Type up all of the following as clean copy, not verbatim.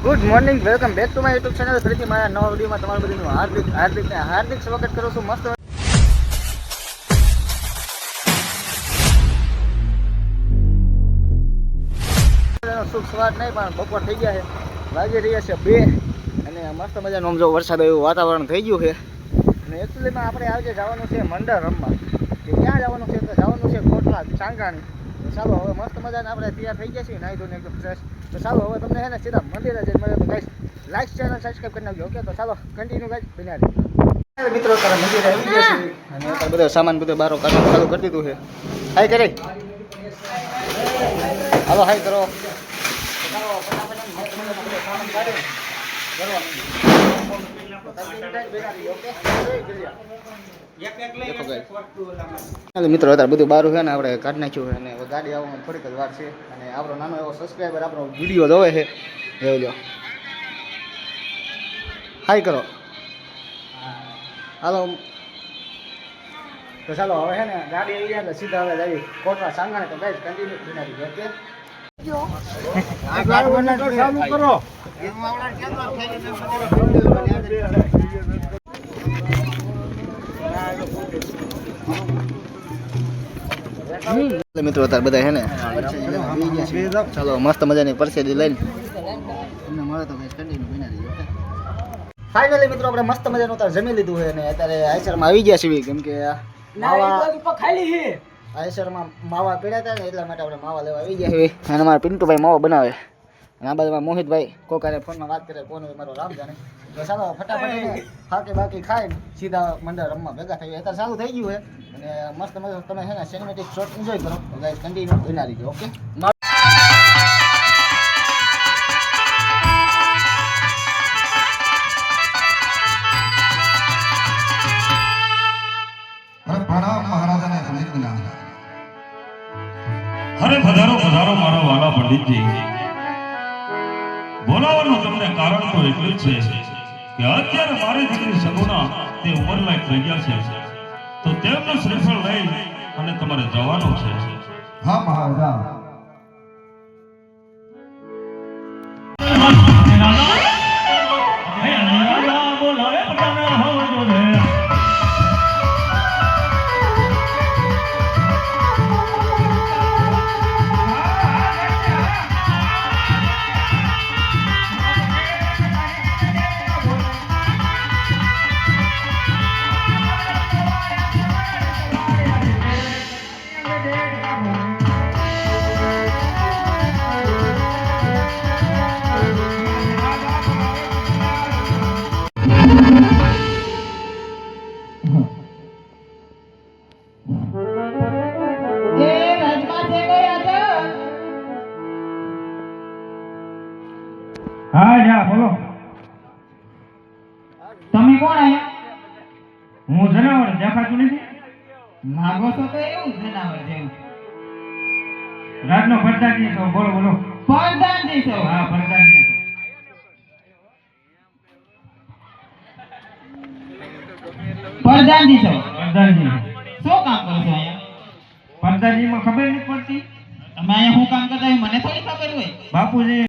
Good morning, welcome back to my YouTube channel. ફરીથી મારા નવા વિડીયોમાં તમારું બધું હાર્દિક સ્વાગત કરું છું. મસ્ત શુભ સવાર નહીં પણ બપોર થઈ ગયા છે, વાગી રહ્યા છે 2 અને મસ્ત મજાનું આમ જો વરસાદ એવું વાતાવરણ થઈ ગયું છે. અને એકચ્યુઅલીમાં આપણે આજે જવાનું છે મંડળ રમવા. કે ક્યાં જવાનું છે? તો જવાનું છે કોટલા ચાંગાણી. તો ચાલો હવે મસ્ત મજાને આપણે તૈયાર થઈ ગયા છીએ, નાહી ધોઈને એકદમ ફ્રેશ. તો ચાલો હવે તમને છે ને સીધા મંદિરે જઈને મળે. તો ગાઈસ લાઈક ચેનલ સબસ્ક્રાઈબ કરી નાખજો. ઓકે, તો ચાલો કન્ટિન્યુ ગાઈસ બન્યા મિત્રો તારા મંદિરે આવી ગયા છે અને અત્યારે બધો સામાન બધો બહાર કાઢવાનું ચાલુ કરી દીધું છે. હાય કરે, હાલો હાય કરો. મિત્રો અત્યારે બધું બારું છે ને આપણે કાઢી નાખ્યું છે અને ગાડી આવવામાં થોડીક જ વાર છે. અને આપણો નાનો એવો સબસ્ક્રાઈબર આપણો વિડીયો જોવે છે, જોઈ લો. હાય કરો, હાલો. તો ચાલો હવે છે ને ગાડી આવી જાય એટલે સીધા હવે જઈએ કોટલા સાંગાણે. તો ગાઈસ કન્ટિન્યુ બનાવી દો. ઓકે, મિત્રો અત્યારે બધા છે ને ચાલો મસ્ત મજાની પરસેદી લઈને મળે તો કન્ટિન્યુ બનાવી દો. ફાઇનલી મિત્રો આપણે મસ્ત મજાનું અત્યારે જમી લીધું છે અને અત્યારે આઈસરમાં આવી ગયા છીએ. કેમ કે આઈસરમાં માવા પીડ્યા હતા ને એટલા માટે આપણે માવા લેવા આવી ગયા છીએ. અને અમારા પિન્ટુભાઈ માવો બનાવે અને આ બાજુમાં મોહિતભાઈ કોકારે ફોનમાં વાત કરે, કોણ મારો રામ જાણે. તો ચાલો ફટાફટ ફાકી બાકી ખાઈને સીધા મંડળ રમવા ભેગા થઈ. અત્યારે ચાલુ થઈ ગયું છે અને મસ્ત મસ્ત તમે છે ને સિનેમેટિક શોટ એન્જોય કરો. તો ગાઈસ કન્ટિન્યુ બનાવી દો. ઓકે, અરે પધારો પધારો મારા વાલા પંડિતજી. બોલાવવાનું તમને કારણ તો એટલું જ છે કે અત્યારે મારી દીકરી સગુણા તે ઉંમરલાયક થઈ ગયા છે. તો તેમનું શ્રીફળ લઈ અને તમારે જવાનું છે. હા મહારાજા. હા જા બોલો. તમે કોણ આયા? હું જનાવર દેખાતું નથી. માગો છો તો એવું જનાવર જેવું. રાજનો પ્રધાનજી છો. બોલો બોલો. પ્રધાનજી છો? હા પ્રધાનજી. પ્રધાનજી છો? પ્રધાનજી. શું કામ કરો છો અહીંયા? પ્રધાનજીમાં ખબર નથી પડતી. તમે અહીંયા શું કામ કરતા હોય મને થોડી ખબર હોય. બાપુજી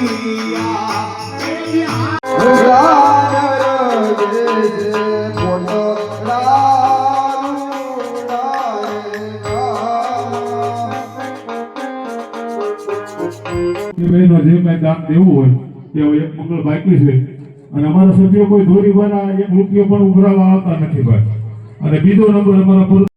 કે બહેનો જે કાંઈ દાન દેવું હોય તે એક મંગળ બાકી છે અને અમારા સભ્યો કોઈ દોરી વાળા એક રૂપિયો પણ ઉઘરાવા આવતા નથી ભાઈ. અને બીજો નંબર અમારા પર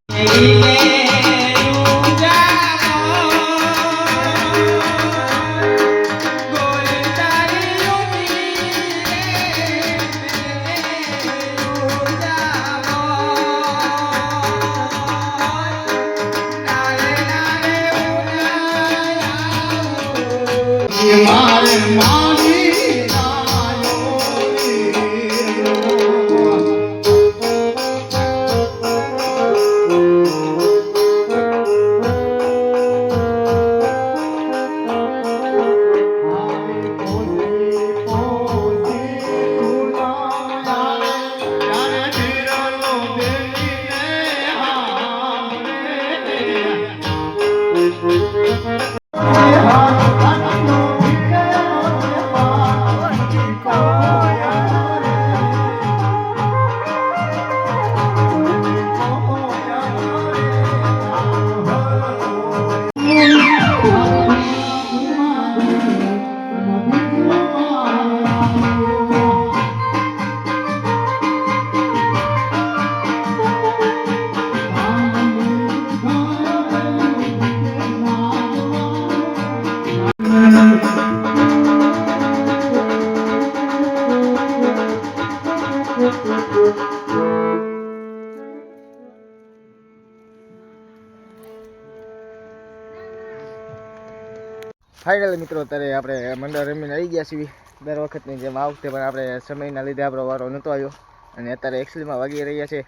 ફાઇનલી મિત્રો અત્યારે આપણે મંડળ રમીને આવી ગયા છીએ દર વખતની જેમ આ વખતે પણ આપણે સમયના લીધે આપણો વારો નહોતો આવ્યો અને અત્યારે એકચ્યુઅલીમાં વાગી રહ્યા છે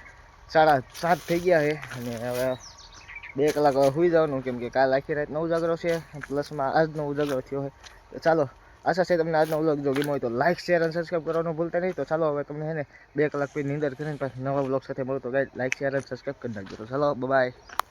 7:30 થઈ ગયા છે અને હવે 2 કલાક સૂઈ જવાનું કેમ કે કાલ આખી રાતનો ઉજાગરો છે પ્લસમાં આજનો ઉજાગરો થયો છે. તો ચાલો આશા છે તમને આજનો વ્લોગ જો ગમ્યો હોય તો લાઇક શેર અને સબસ્ક્રાઈબ કરવાનું ભૂલતા નહીં. તો ચાલો હવે તમને હે ને 2 કલાક પછી નીંદર કરીને પાછી નવા વ્લોગ સાથે મળો તો ગાઈસ લાઇક શેર અને સબસ્ક્રાઈબ કરી નાખજો. તો ચાલો બાય.